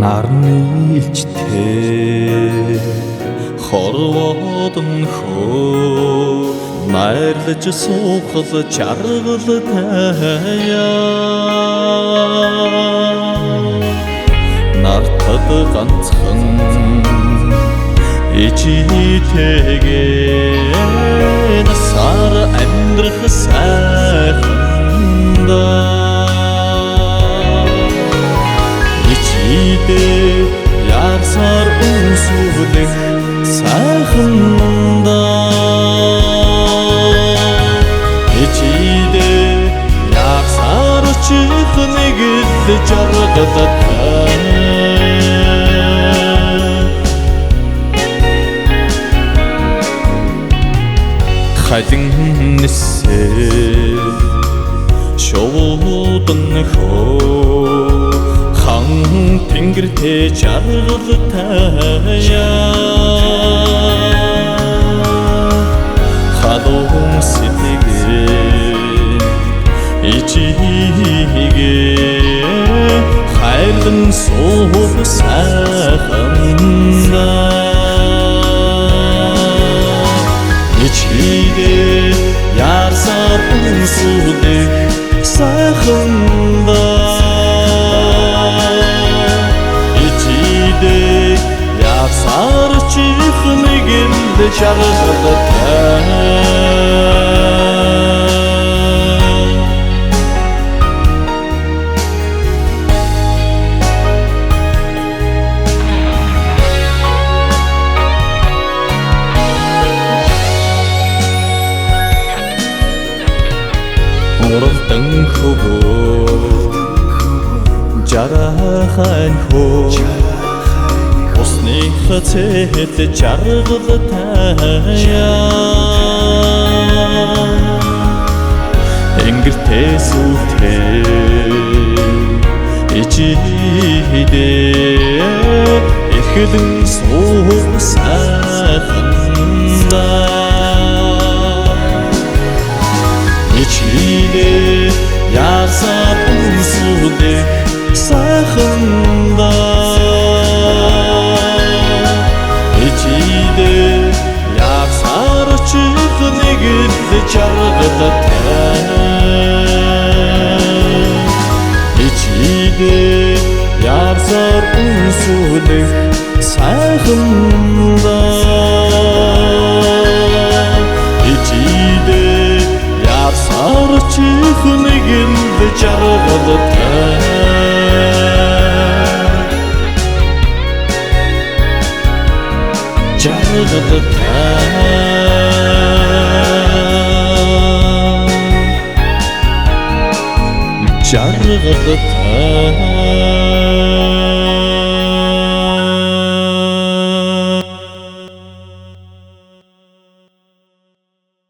Арнилчтэй хорвоодон хөө найрлаж суухал чаргал таяа нартад ганцхан ичитэгээ насаар амьдрах сайханда Yaksar usulük sahında İçide yaksar çıkını gitti çargıda Haydın nisse şovudun ho Тэнгэртэй чаргал таяа халуун сэтгэл ичигээ хайрлан суух сайханда ичигээ ярсаар үсүдэх сайханда Yaksar çıkını geldi çargıda Oraldan hubu Jarahan hu Хотет чаргал таяа Энгэртэй сүлтэй ичиде эхлэн суух сайханда ичиде ясаар үсүдэх сайханда Yaksar çıkını gitti çargıda İçide yaksar usulük sayhında İçide yaksar çıkını gitti çargıda Jargıda